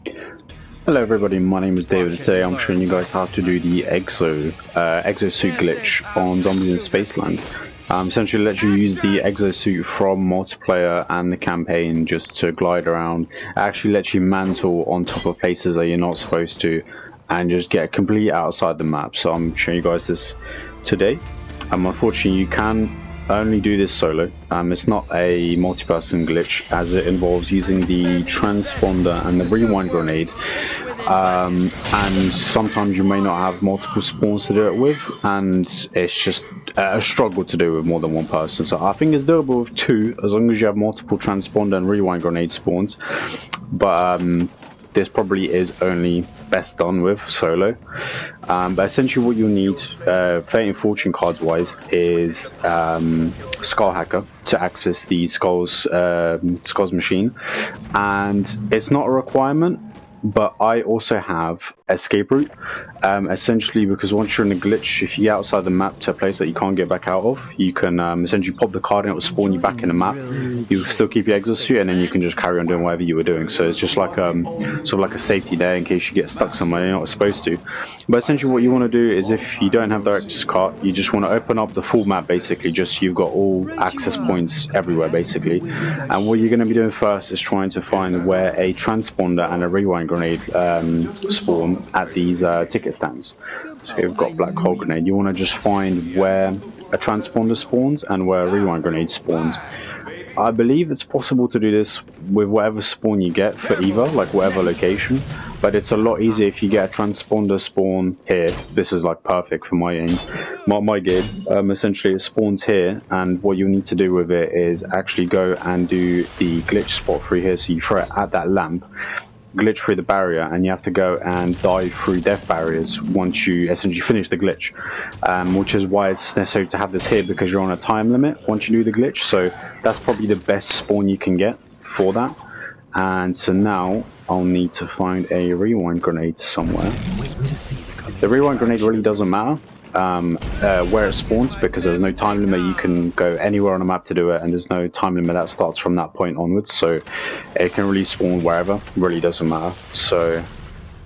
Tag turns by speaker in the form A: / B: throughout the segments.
A: Hello everybody, my name is David. Today I'm showing you guys how to do the exosuit glitch on zombies in Spaceland. Essentially let you use the exosuit from multiplayer and the campaign just to glide around. It actually lets you mantle on top of places that you're not supposed to and just get completely outside the map. So I'm showing you guys this today. Unfortunately you can only do this solo. It's not a multi-person glitch as it involves using the transponder and the rewind grenade. And sometimes you may not have multiple spawns to do it with, and it's just a struggle to do with more than one person. So I think it's doable with two as long as you have multiple transponder and rewind grenade spawns, but this probably is only best done with solo. But essentially what you'll need, Fate and Fortune cards wise, is Skull Hacker to access the Skulls machine, and it's not a requirement, but I also have escape route, essentially because once you're in a glitch, if you get outside the map to a place that you can't get back out of, you can essentially pop the card and it will spawn you back in the map. You still keep your exosuit and then you can just carry on doing whatever you were doing. So it's just like sort of like a safety there in case you get stuck somewhere you're not supposed to. But essentially what you want to do is, if you don't have director's cart, you just want to open up the full map basically, just so you've got all access points everywhere basically. And what you're going to be doing first is trying to find where a transponder and a rewind grenade spawn at these ticket stands. So you've got black hole grenade. You want to just find where a transponder spawns and where a rewind grenade spawns. I believe it's possible to do this with whatever spawn you get for either, like whatever location, but it's a lot easier if you get a transponder spawn here. This is like perfect for my aim, my game. Essentially it spawns here, and what you need to do with it is actually go and do the glitch spot through here. So you throw it at that lamp, glitch through the barrier, and you have to go and dive through death barriers once you essentially finish the glitch, which is why it's necessary to have this here, because you're on a time limit once you do the glitch. So that's probably the best spawn you can get for that. And so now I'll need to find a rewind grenade somewhere. The rewind grenade really doesn't matter where it spawns, because there's no time limit. You can go anywhere on the map to do it, and there's no time limit that starts from that point onwards, so it can really spawn wherever, really doesn't matter. So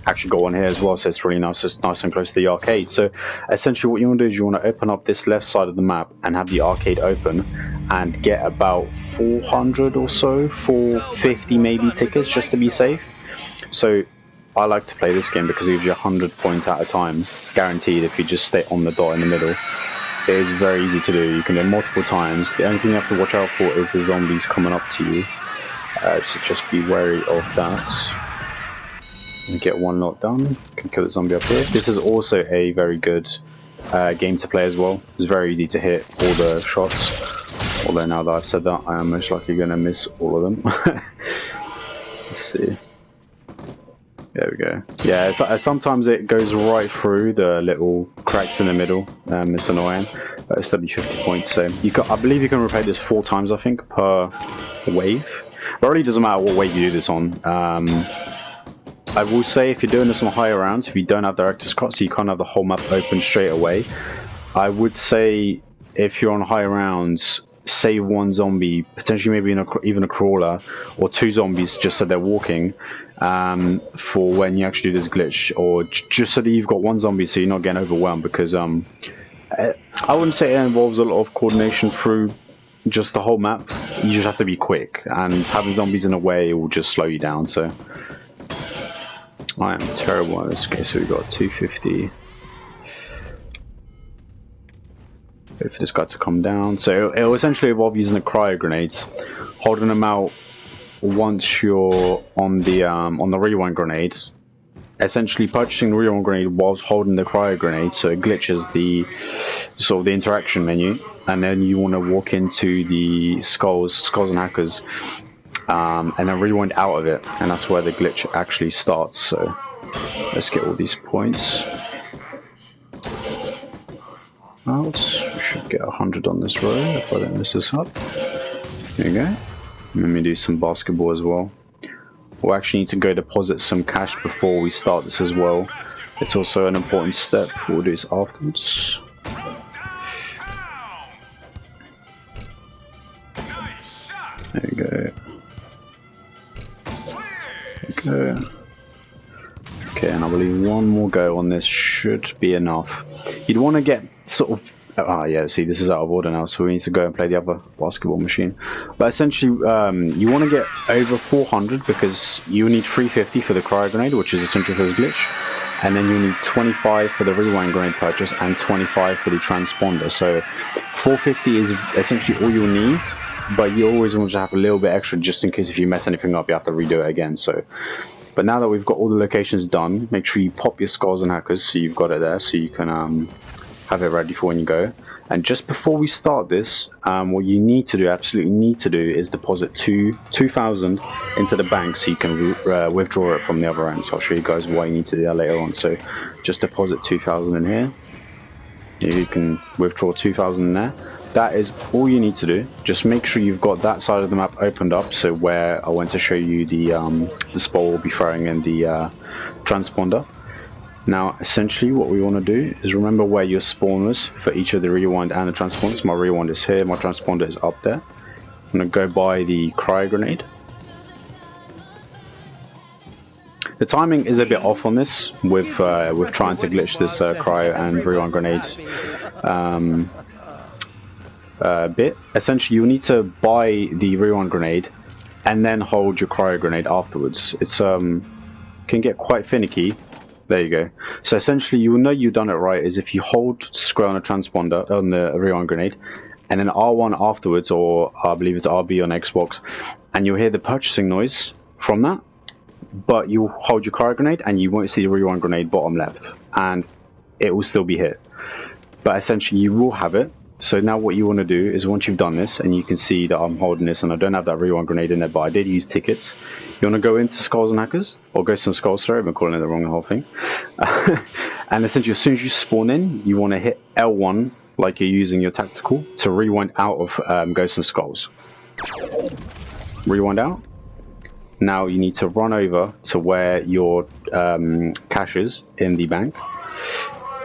A: actually got one here as well, so it's really nice, it's nice and close to the arcade. So essentially what you want to do is you want to open up this left side of the map and have the arcade open and get about 400 or so, 450 maybe tickets, just to be safe. So I like to play this game because it gives you 100 points at a time, guaranteed, if you just stay on the dot in the middle. It is very easy to do. You can do it multiple times. The only thing you have to watch out for is the zombies coming up to you. So just be wary of that. And get one lot done. Can kill the zombie up here. This is also a very good game to play as well. It's very easy to hit all the shots. Although now that I've said that, I am most likely going to miss all of them. Let's see. There we go. Yeah, sometimes it goes right through the little cracks in the middle. It's annoying, but it's still 50 points. So I believe you can replay this 4 times, I think, per wave. It really doesn't matter what wave you do this on. I will say, if you're doing this on higher rounds, if you don't have director's cut, so you can't have the whole map open straight away, I would say if you're on higher rounds, save one zombie, potentially maybe even a crawler, or 2 zombies just so they're walking, for when you actually do this glitch, or just so that you've got 1 zombie so you're not getting overwhelmed, because I wouldn't say it involves a lot of coordination through just the whole map. You just have to be quick, and having zombies in a way will just slow you down. So I am terrible at this. Okay, so we've got 250. Wait for this guy to come down. So it'll essentially involve using the cryo grenades, holding them out once you're on the rewind grenade. Essentially purchasing the rewind grenade whilst holding the cryo grenade, so it glitches the sort of the interaction menu, and then you want to walk into the skulls and hackers, and then rewind out of it, and that's where the glitch actually starts. So let's get all these points out. We should get 100 on this row if I don't mess this up. There you go. Let me do some basketball as well. We'll actually need to go deposit some cash before we start this as well. It's also an important step. We'll do this afterwards. There we go. There we go. Okay, and I believe one more go on this should be enough. You'd want to get sort of... Ah, yeah, see, this is out of order now, so we need to go and play the other basketball machine. But essentially, you want to get over 400 because you need 350 for the cryo grenade, which is essential for this glitch. And then you need 25 for the rewind grenade purchase and 25 for the transponder. So 450 is essentially all you'll need, but you always want to have a little bit extra just in case if you mess anything up, you have to redo it again. So, but now that we've got all the locations done, make sure you pop your skulls and hackers so you've got it there, so you can have it ready for when you go. And just before we start this, what you need to do, absolutely need to do, is deposit 2,000 into the bank so you can withdraw it from the other end. So I'll show you guys why you need to do that later on. So just deposit 2,000 in here. You can withdraw 2,000 in there. That is all you need to do. Just make sure you've got that side of the map opened up. So where I went to show you the spore will be throwing in the transponder. Now, essentially, what we want to do is remember where your spawners for each of the rewind and the transponders. My rewind is here, my transponder is up there. I'm going to go by the cryo grenade. The timing is a bit off on this with trying to glitch this cryo and rewind grenade bit. Essentially, you need to buy the rewind grenade and then hold your cryo grenade afterwards. It's can get quite finicky. There you go. So essentially, you will know you've done it right is if you hold square on a transponder on the rewind grenade, and then R1 afterwards, or I believe it's RB on Xbox, and you'll hear the purchasing noise from that. But you hold your cryo grenade, and you won't see the rewind grenade bottom left, and it will still be hit. But essentially, you will have it. So now what you want to do is once you've done this, and you can see that I'm holding this, and I don't have that rewind grenade in there, but I did use tickets. You want to go into Skulls and Hackers, or Ghosts and Skulls, sorry, I've been calling it the whole thing. And essentially, as soon as you spawn in, you want to hit L1, like you're using your tactical, to rewind out of Ghosts and Skulls. Rewind out. Now you need to run over to where your cash is in the bank.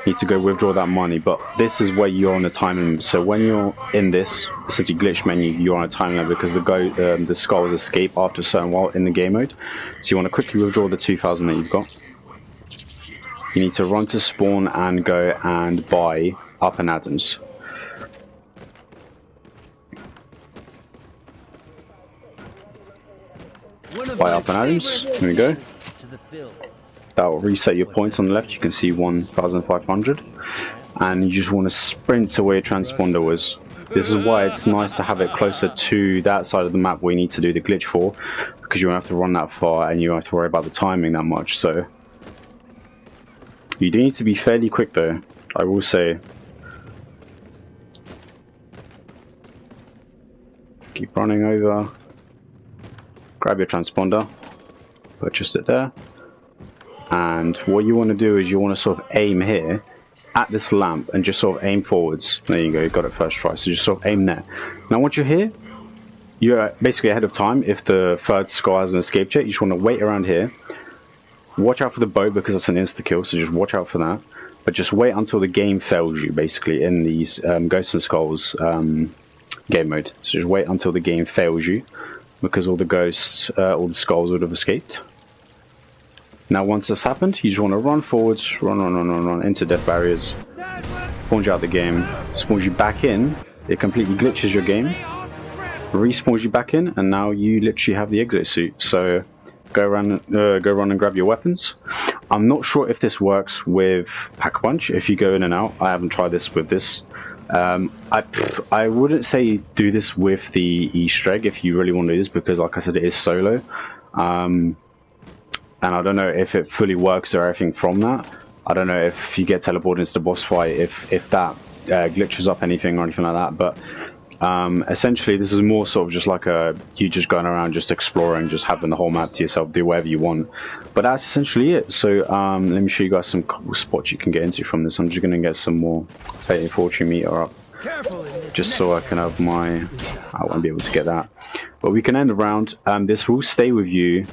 A: You need to go withdraw that money, but this is where you're on the time limit. So when you're in this essentially glitch menu, you're on a time limit because the skulls escape after a certain while in the game mode. So you want to quickly withdraw the 2,000 that you've got. You need to run to spawn and go and buy Up and Adams. Buy Up and Adams. Here we go. That will reset your points on the left. You can see 1,500, and you just want to sprint to where your transponder was. This is why it's nice to have it closer to that side of the map where you need to do the glitch for, because you won't have to run that far and you don't have to worry about the timing that much. So you do need to be fairly quick though, I will say. Keep running over, grab your transponder, purchase it there. And what you want to do is you want to sort of aim here at this lamp and just sort of aim forwards. There you go, you got it first try. So just sort of aim there. Now once you're here, you're basically ahead of time. If the third skull has an escape yet, you just want to wait around here. Watch out for the bow because it's an insta kill, so just watch out for that. But just wait until the game fails you, basically, in these Ghosts and Skulls game mode. So just wait until the game fails you, because all the ghosts, all the skulls would have escaped. Now once this happened, you just want to run forwards, run into death barriers, spawns you out the game, spawns you back in, it completely glitches your game, respawns you back in, and now you literally have the exosuit. So go run and grab your weapons. I'm not sure if this works with Pack-a-Punch, if you go in and out. I haven't tried this with this. I wouldn't say do this with the Easter egg if you really want to do this, because like I said, it is solo. And I don't know if it fully works or everything from that. I don't know if you get teleported into the boss fight, if that glitches up anything or anything like that. But essentially, this is more sort of just like you just going around, just exploring, just having the whole map to yourself, do whatever you want. But that's essentially it. So let me show you guys some cool spots you can get into from this. I'm just going to get some more Fate and Fortune meter up, just so I can have my... I won't be able to get that. But we can end the round. This will stay with you.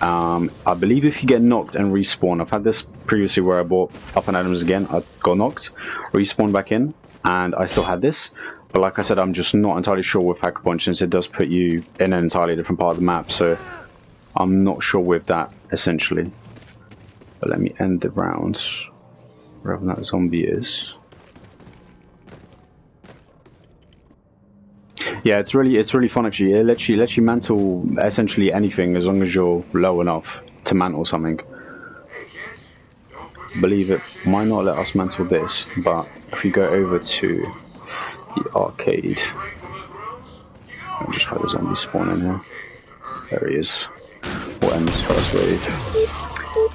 A: I believe if you get knocked and respawn, I've had this previously where I bought Up and Adams again, I got knocked, respawned back in, and I still had this. But like I said, I'm just not entirely sure with Pack-a-Punch, since it does put you in an entirely different part of the map, so I'm not sure with that, essentially. But let me end the round wherever that zombie is. Yeah, it's really fun actually. It lets you mantle essentially anything as long as you're low enough to mantle something. Believe it might not let us mantle this, but if we go over to the arcade, I'll just try the zombie spawn in here. There he is. We'll end this first wave.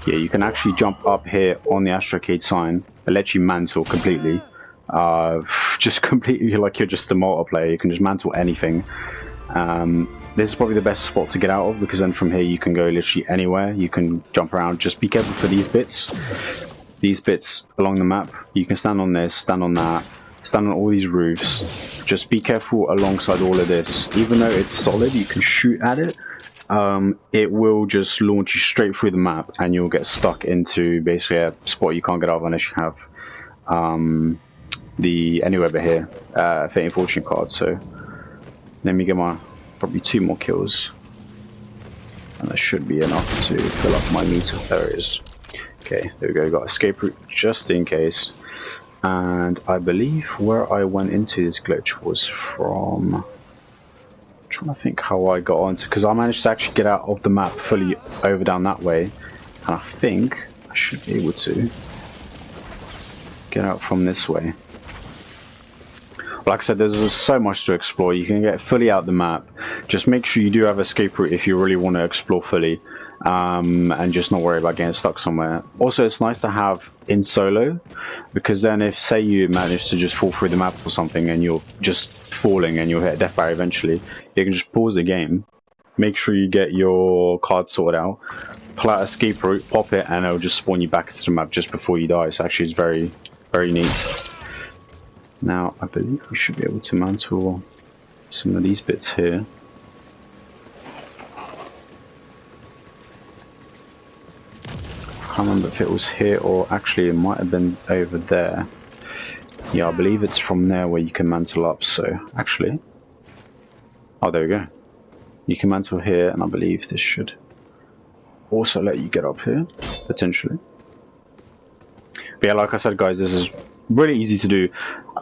A: Yeah, you can actually jump up here on the astrocade sign. It lets you mantle completely. Just completely like you're just a multiplayer. You can just mantle anything. This is probably the best spot to get out of, because then from here you can go literally anywhere. You can jump around. Just be careful for these bits along the map. You can stand on this, stand on that, stand on all these roofs. Just be careful alongside all of this. Even though it's solid, you can shoot at it. It will just launch you straight through the map, and you'll get stuck into basically a spot you can't get out of unless you have the anywhere but here Fate Fortune card. So let me get my probably 2 more kills, and that should be enough to fill up my meter. There it is. Okay, there we go. Got escape route just in case. And I believe where I went into this glitch was from, I'm trying to think how I got onto, because I managed to actually get out of the map fully over down that way, and I think I should be able to get out from this way. Like I said, there's so much to explore. You can get fully out the map. Just make sure you do have escape route if you really want to explore fully, and just not worry about getting stuck somewhere. Also, it's nice to have in solo, because then if, say, you manage to just fall through the map or something and you're just falling and you'll hit a death barrier eventually, you can just pause the game, make sure you get your card sorted out, pull out escape route, pop it, and it'll just spawn you back into the map just before you die. So actually it's very, very neat. Now I believe we should be able to mantle some of these bits here. I can't remember if it was here or actually it might have been over there. Yeah, I believe it's from there where you can mantle up. So actually, oh, there we go. You can mantle here, and I believe this should also let you get up here potentially. But yeah, like I said, guys, this is really easy to do.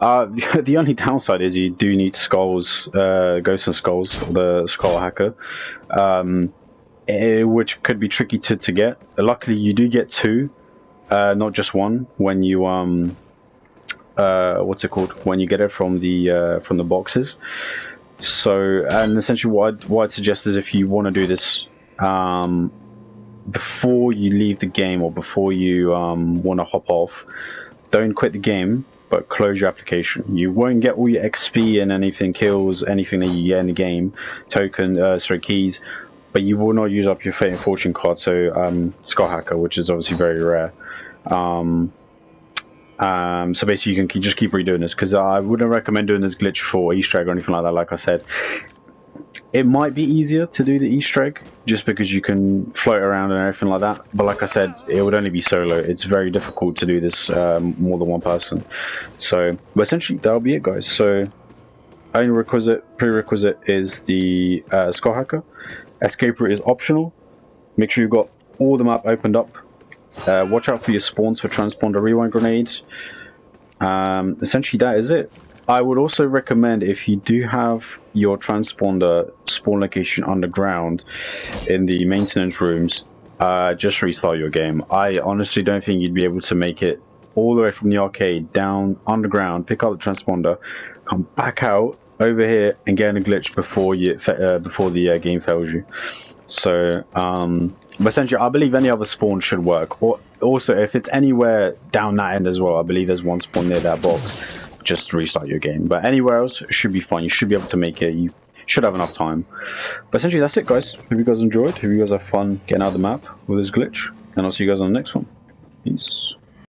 A: The only downside is you do need skulls, ghosts and skulls, the skull hacker, which could be tricky to get. Luckily, you do get 2, not just 1, when you what's it called? When you get it from the boxes. So, and essentially, what I'd suggest is if you want to do this before you leave the game, or before you want to hop off, don't quit the game, but close your application. You won't get all your XP and anything, kills, anything that you get in the game, keys, but you will not use up your Fate and Fortune card, so Skull Hacker, which is obviously very rare. So basically you can just keep redoing this, because I wouldn't recommend doing this glitch for Easter egg or anything like that. Like I said, it might be easier to do the Easter egg just because you can float around and everything like that, but like I said, it would only be solo. It's very difficult to do this more than one person. So, but essentially that'll be it, guys. So only prerequisite is the Skull Hacker. Escape route is optional. Make sure you've got all the map opened up. Watch out for your spawns for transponder rewind grenades. Essentially that is it. I would also recommend, if you do have your transponder spawn location underground in the maintenance rooms, just restart your game. I honestly don't think you'd be able to make it all the way from the arcade down underground, pick up the transponder, come back out over here and get in a glitch before the game fails you. So but essentially I believe any other spawn should work. Or also, if it's anywhere down that end as well, I believe there's one spawn near that box. Just restart your game, but anywhere else it should be fine. You should be able to make it. You should have enough time. But essentially that's it, guys. Hope you guys enjoyed. Hope you guys have fun getting out of the map with this glitch, and I'll see you guys on the next one. Peace.